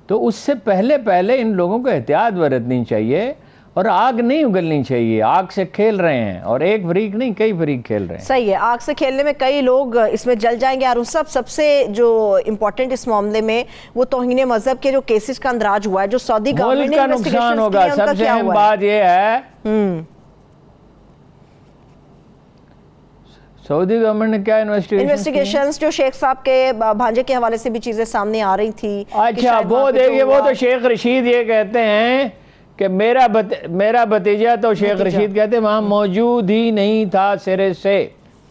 A: تو اس سے پہلے ان لوگوں کو احتیاط برتنی چاہیے, اور آگ نہیں اگلنی چاہیے. آگ سے کھیل رہے ہیں, اور ایک فریق نہیں کئی فریق کھیل رہے ہیں.
B: صحیح ہے, آگ سے کھیلنے میں کئی لوگ اس میں جل جائیں گے. اور سب سے جو امپورٹنٹ اس معاملے میں وہ توہین مذہب کے جو کیسز کا اندراج ہوا ہے, جو سعودی گورنمنٹ نے
A: ملک کا نقصان ہوگا. سب سے اہم بات یہ ہے سعودی گورنمنٹ نے کیا
B: انویسٹیگیشنز جو شیخ صاحب کے بھانجے کے حوالے سے بھی چیزیں سامنے آ رہی تھی.
A: اچھا, وہ دیکھیے, وہ تو شیخ رشید یہ کہتے ہیں کہ میرا بھتیجا, تو شیخ رشید کہتے ہیں وہاں موجود ہی نہیں تھا سرے سے.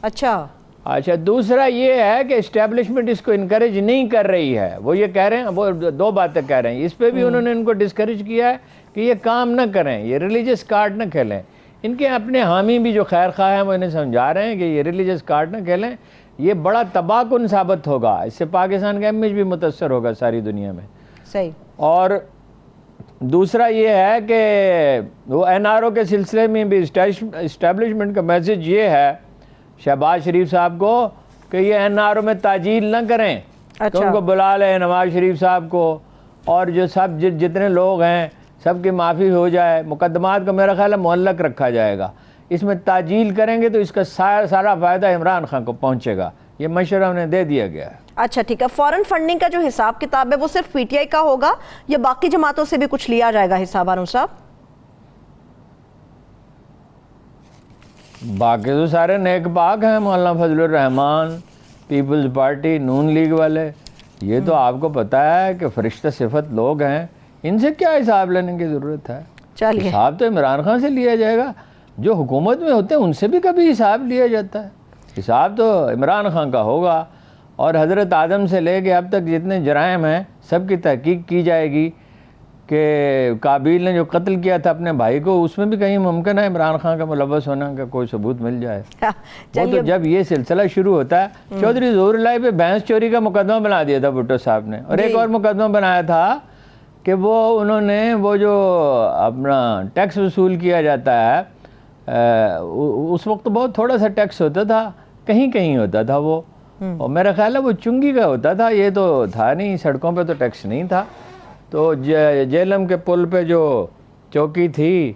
B: اچھا,
A: دوسرا یہ ہے کہ اسٹیبلشمنٹ اس کو انکریج نہیں کر رہی ہے. وہ یہ کہہ رہے ہیں, وہ 2 باتیں کہہ رہے ہیں. اس پہ بھی انہوں نے ان کو ڈسکریج کیا ہے کہ یہ کام نہ کریں, یہ ریلیجس کارڈ نہ کھیلیں. ان کے اپنے حامی بھی جو خیر خواہ ہیں وہ انہیں سمجھا رہے ہیں کہ یہ ریلیجس کارڈ نہ کھیلیں, یہ بڑا تباہ کن ثابت ہوگا. اس سے پاکستان کا امیج بھی متاثر ہوگا ساری دنیا میں.
B: صحیح.
A: اور دوسرا یہ ہے کہ وہ NRO کے سلسلے میں بھی اسٹیبلشمنٹ کا میسج یہ ہے شہباز شریف صاحب کو کہ یہ NRO میں تعجیل نہ کریں. تو ان کو بلا لیں, نواز شریف صاحب کو, اور جو سب جتنے لوگ ہیں سب کی معافی ہو جائے. مقدمات کا میرا خیال ہے معلق رکھا جائے گا. اس میں تعجیل کریں گے تو اس کا سارا فائدہ عمران خان کو پہنچے گا. یہ مشورہ انہیں دے دیا گیا ہے.
B: اچھا ٹھیک ہے. فورن فنڈنگ کا جو حساب کتاب ہے وہ صرف پی ٹی آئی کا ہوگا یا باقی جماعتوں سے بھی کچھ لیا جائے گا حساب ہارون صاحب؟
A: باقی تو سارے نیک پاک ہیں, مولانا فضل الرحمان, پیپلز پارٹی, نون لیگ والے. یہ تو آپ کو پتہ ہے کہ فرشتہ صفت لوگ ہیں, ان سے کیا حساب لینے کی ضرورت ہے.
B: چلیے,
A: حساب تو عمران خان سے لیا جائے گا. جو حکومت میں ہوتے ہیں ان سے بھی کبھی حساب لیا جاتا ہے. حساب تو عمران خان کا ہوگا, اور حضرت آدم سے لے کے اب تک جتنے جرائم ہیں سب کی تحقیق کی جائے گی. کہ قابیل نے جو قتل کیا تھا اپنے بھائی کو, اس میں بھی کہیں ممکن ہے عمران خان کا ملوث ہونا کا کوئی ثبوت مل جائے. وہ تو جب یہ سلسلہ شروع ہوتا ہے, چودھری ظہور اللہ پہ بھینس چوری کا مقدمہ بنا دیا تھا بھٹو صاحب نے, اور ایک اور مقدمہ بنایا تھا کہ وہ انہوں نے وہ جو اپنا ٹیکس وصول کیا جاتا ہے, اس وقت بہت تھوڑا سا ٹیکس ہوتا تھا, کہیں کہیں ہوتا تھا وہ, اور میرا خیال ہے وہ چنگی کا ہوتا تھا, یہ تو تھا نہیں, سڑکوں پہ تو ٹیکس نہیں تھا. تو جہلم کے پل پہ جو چوکی تھی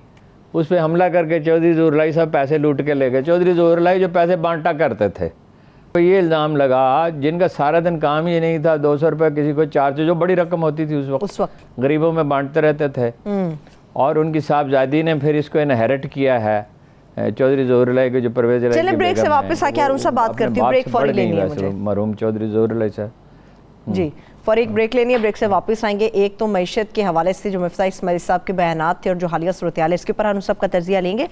A: اس پہ حملہ کر کے چودھری ظہور اللہ صاحب پیسے لوٹ کے لے گئے. چودھری ظہور اللہ جو پیسے بانٹا کرتے تھے, تو یہ الزام لگا, جن کا سارا دن کام یہ نہیں تھا, 200 روپے کسی کو 400, جو بڑی رقم ہوتی تھی اس وقت غریبوں میں بانٹتے رہتے تھے. اور ان کی صاحبزادی نے پھر اس کو انہیرٹ کیا ہے, چودھری ظہور اللہ کے جو پرویز الہی.
B: چلیں بریک سے واپس آ کے ہارون صاحب بات کرتی ہوں, بریک فوری لینی ہے مجھے.
A: مرحوم چودھری ظہور اللہ صاحب
B: جی فوری ایک بریک لینی ہے, بریک سے واپس آئیں گے. ایک تو معیشت کے حوالے سے جو مفتاح اسماعیل صاحب کے بیانات تھے اور جو حالیہ صورتحال ہے اس کے اوپر ہم سب کا تجزیہ لیں گے,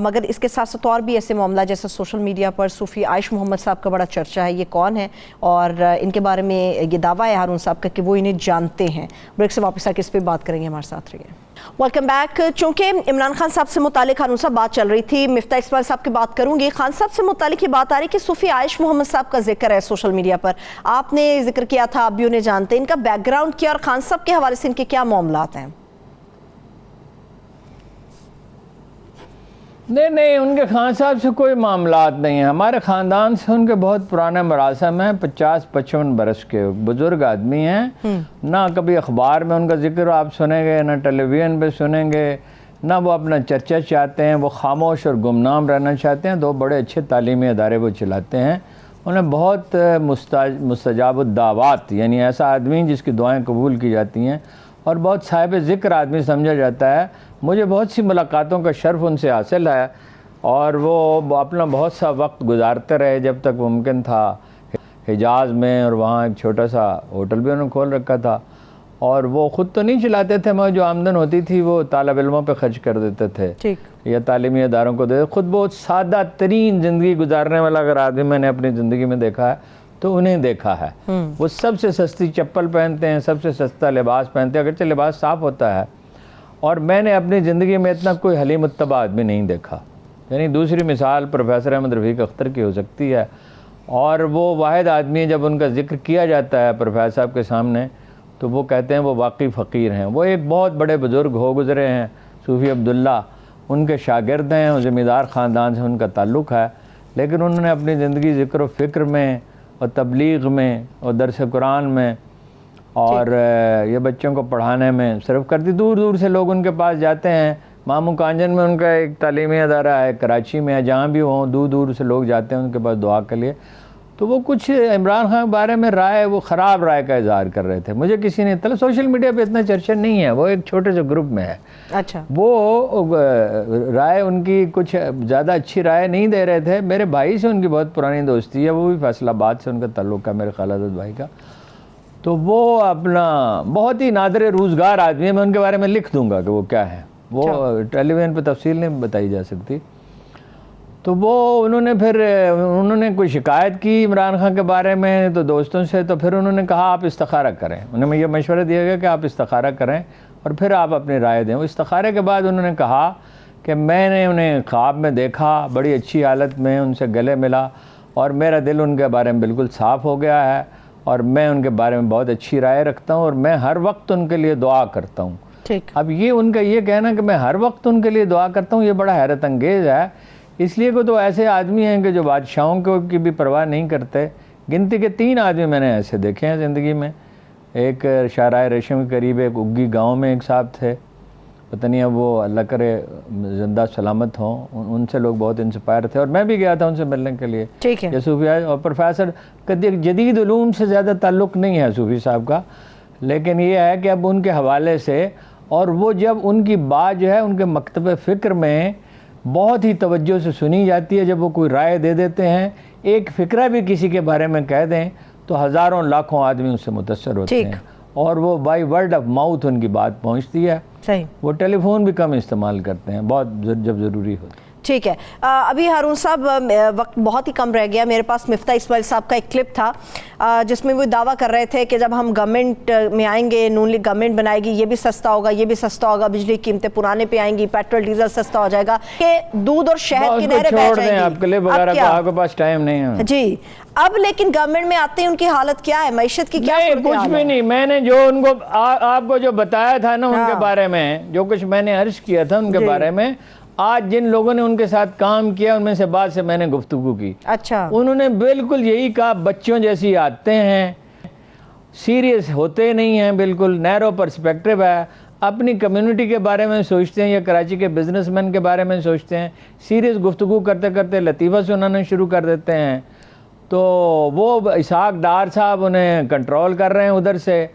B: مگر اس کے ساتھ ساتھ اور بھی ایسے معاملہ جیسے سوشل میڈیا پر صوفی عائش محمد صاحب کا بڑا چرچا ہے. یہ کون ہے اور ان کے بارے میں یہ دعویٰ ہے ہارون صاحب کا کہ وہ انہیں جانتے ہیں. بریک سے واپس آ کے اس پہ بات کریں گے, ہمارے ساتھ رہیے. Welcome back. چونکہ عمران خان صاحب سے متعلق ہارون صاحب بات چل رہی تھی, مفتاح اسماعیل صاحب کی بات کروں گی. خان صاحب سے متعلق یہ بات آ رہی کہ صوفی عائش محمد صاحب کا ذکر ہے سوشل میڈیا پر, آپ نے ذکر کیا تھا, آپ بھی انہیں جانتے ہیں, ان کا بیک گراؤنڈ کیا اور خان صاحب کے حوالے سے ان کے کیا معاملات ہیں؟
A: نہیں, ان کے خان صاحب سے کوئی معاملات نہیں ہیں. ہمارے خاندان سے ان کے بہت پرانے مراسم ہیں, 50-55 برس کے بزرگ آدمی ہیں. نہ کبھی اخبار میں ان کا ذکر آپ سنیں گے, نہ ٹیلی ویژن پہ سنیں گے, نہ وہ اپنا چرچا چاہتے ہیں. وہ خاموش اور گمنام رہنا چاہتے ہیں. 2 بڑے اچھے تعلیمی ادارے وہ چلاتے ہیں. انہیں بہت مستجاب الدعوات, یعنی ایسا آدمی جس کی دعائیں قبول کی جاتی ہیں, اور بہت صاحب ذکر آدمی سمجھا جاتا ہے. مجھے بہت سی ملاقاتوں کا شرف ان سے حاصل ہے, اور وہ اپنا بہت سا وقت گزارتے رہے جب تک ممکن تھا حجاز میں, اور وہاں ایک چھوٹا سا ہوٹل بھی انہوں نے کھول رکھا تھا. اور وہ خود تو نہیں چلاتے تھے, مگر جو آمدن ہوتی تھی وہ طالب علموں پہ خرچ کر دیتے تھے یا تعلیمی اداروں کو دے. خود بہت سادہ ترین زندگی گزارنے والا اگر آدمی میں نے اپنی زندگی میں دیکھا ہے تو انہیں دیکھا ہے. وہ سب سے سستی چپل پہنتے ہیں, سب سے سستا لباس پہنتے ہیں, اگرچہ لباس صاف ہوتا ہے. اور میں نے اپنی زندگی میں اتنا کوئی حلیم متبع آدمی نہیں دیکھا. یعنی دوسری مثال پروفیسر احمد رفیق اختر کی ہو سکتی ہے, اور وہ واحد آدمی ہے جب ان کا ذکر کیا جاتا ہے پروفیسر صاحب کے سامنے تو وہ کہتے ہیں وہ واقعی فقیر ہیں. وہ ایک بہت بڑے بزرگ ہو گزرے ہیں, صوفی عبداللہ, ان کے شاگرد ہیں, اور زمیندار خاندان سے ان کا تعلق ہے. لیکن انہوں نے اپنی زندگی ذکر و فکر میں اور تبلیغ میں اور درس قرآن میں اور یہ بچوں کو پڑھانے میں صرف کرتی. دور دور سے لوگ ان کے پاس جاتے ہیں. مامو کانجن میں ان کا ایک تعلیمی ادارہ ہے, کراچی میں ہے, جہاں بھی ہوں دور دور سے لوگ جاتے ہیں ان کے پاس دعا کے لیے. تو وہ کچھ عمران خان کے بارے میں رائے, وہ خراب رائے کا اظہار کر رہے تھے. مجھے کسی نے اطلاع, سوشل میڈیا پہ اتنا چرچا نہیں ہے, وہ ایک چھوٹے سے گروپ میں ہے.
B: اچھا,
A: وہ رائے ان کی کچھ زیادہ اچھی رائے نہیں دے رہے تھے. میرے بھائی سے ان کی بہت پرانی دوستی ہے, وہ بھی فیصل آباد سے ان کا تعلق ہے, میرے خالد بھائی کا. تو وہ اپنا بہت ہی نادر روزگار آدمی ہے. میں ان کے بارے میں لکھ دوں گا کہ وہ کیا ہے, وہ ٹیلی ویژن پہ تفصیل نہیں بتائی جا سکتی. تو وہ انہوں نے کوئی شکایت کی عمران خان کے بارے میں تو دوستوں سے, تو پھر انہوں نے کہا آپ استخارہ کریں. انہیں یہ مشورہ دیا گیا کہ آپ استخارہ کریں اور پھر آپ اپنی رائے دیں. وہ استخارے کے بعد انہوں نے کہا کہ میں نے انہیں خواب میں دیکھا, بڑی اچھی حالت میں ان سے گلے ملا, اور میرا دل ان کے بارے میں بالکل صاف ہو گیا ہے, اور میں ان کے بارے میں بہت اچھی رائے رکھتا ہوں, اور میں ہر وقت ان کے لیے دعا کرتا ہوں. اب یہ ان کا یہ کہنا کہ میں ہر وقت ان کے لیے دعا کرتا ہوں, یہ بڑا حیرت انگیز ہے. اس لیے کہ تو ایسے آدمی ہیں کہ جو بادشاہوں کی بھی پرواہ نہیں کرتے. گنتی کے 3 آدمی میں نے ایسے دیکھے ہیں زندگی میں. ایک شاہراہ ریشم کے قریب ایک اگی گاؤں میں ایک صاحب تھے, پتہ نہیں اب وہ اللہ کرے زندہ سلامت ہوں، ان سے لوگ بہت انسپائر تھے، اور میں بھی گیا تھا ان سے ملنے کے لیے.
B: ٹھیک ہے.
A: یہ صوفی اور پروفیسر جدید علوم سے زیادہ تعلق نہیں ہے صوفی صاحب کا، لیکن یہ ہے کہ اب ان کے حوالے سے، اور وہ جب ان کی بات جو ہے ان کے مکتب فکر میں بہت ہی توجہ سے سنی جاتی ہے. جب وہ کوئی رائے دے دیتے ہیں، ایک فکرہ بھی کسی کے بارے میں کہہ دیں تو ہزاروں لاکھوں آدمی اس سے متاثر ہوتے ہیں، اور وہ بائی ورڈ آف ماؤتھ ان کی بات پہنچتی ہے.
B: صحیح.
A: وہ ٹیلی فون بھی کم استعمال کرتے ہیں بہت جب ضروری ہوتا ہے.
B: ٹھیک ہے. ابھی ہارون صاحب وقت بہت ہی کم رہ گیا. میرے پاس مفتاح اسماعیل صاحب کا ایک کلپ تھا جس میں وہ دعویٰ کر رہے تھے کہ جب ہم گورنمنٹ میں آئیں گے، نون لیگ گورنمنٹ بنائے گی، یہ بھی سستا ہوگا، یہ بھی سستا ہوگا، بجلی کی قیمتیں پرانے پہ آئیں گی، پیٹرول ڈیزل سستا ہو جائے گا، کہ دودھ اور شہد کی نہریں بہہ جائیں گی.
A: آپ کلپ وغیرہ کا آپ کے پاس ٹائم نہیں ہے
B: جی. اب لیکن گورنمنٹ میں آتے ہیں ان کی حالت کیا ہے؟ معیشت کی کیا صورتحال ہے؟
A: کچھ بھی نہیں. میں نے جو ان کو آپ کو جو بتایا تھا نا ان کے بارے میں، جو کچھ میں نے عرض کیا تھا ان کے بارے میں، آج جن لوگوں نے ان کے ساتھ کام کیا ان میں سے بعد سے میں نے گفتگو کی.
B: اچھا.
A: انہوں نے بالکل یہی کہا، بچوں جیسی آتے ہیں، سیریس ہوتے نہیں ہیں، بالکل نیرو پرسپیکٹیو ہے، اپنی کمیونٹی کے بارے میں سوچتے ہیں یا کراچی کے بزنس مین کے بارے میں سوچتے ہیں. سیریس گفتگو کرتے کرتے لطیفہ سنانا شروع کر دیتے ہیں. تو وہ اسحاق ڈار صاحب انہیں کنٹرول کر رہے ہیں ادھر سے.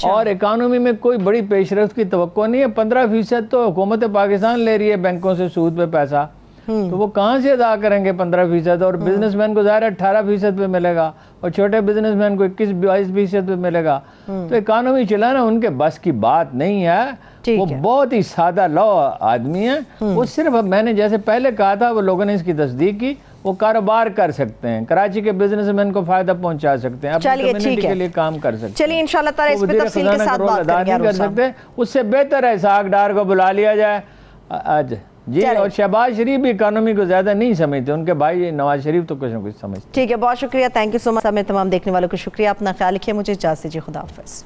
A: اور اکانومی میں کوئی بڑی پیش رفت کی توقع نہیں ہے. 15% تو حکومت پاکستان لے رہی ہے بینکوں سے سود پہ پیسہ، تو وہ کہاں سے ادا کریں گے 15%؟ اور بزنس مین کو ظاہر ہے 18% پہ ملے گا، اور چھوٹے بزنس مین کو 21-22% پہ ملے گا. تو اکانومی چلانا ان کے بس کی بات نہیں ہے. وہ بہت ہی سادہ لو آدمی ہیں. وہ صرف میں نے جیسے پہلے کہا تھا، وہ لوگوں نے اس کی تصدیق کی، وہ کاروبار کر سکتے ہیں، کراچی کے بزنس مین کو فائدہ پہنچا سکتے ہیں، اپنی کمیونٹی کے لیے کام کر سکتے ہیں.
B: چلیے انشاءاللہ تعالی اس پہ تفصیل کے ساتھ بات کریں گے.
A: کر سکتے ہیں. اس سے بہتر ہے اسحاق ڈار کو بلا لیا جائے آج. جی. اور شہباز شریف بھی اکانومی کو زیادہ نہیں سمجھتے، ان کے بھائی نواز شریف تو کچھ نہ کچھ سمجھتے.
B: ٹھیک ہے. بہت شکریہ. تھینک یو سو مچ. ہمیں تمام دیکھنے والوں کو شکریہ. اپنا خیال رکھیے. مجھے اجازت دیجیے. خدا حافظ.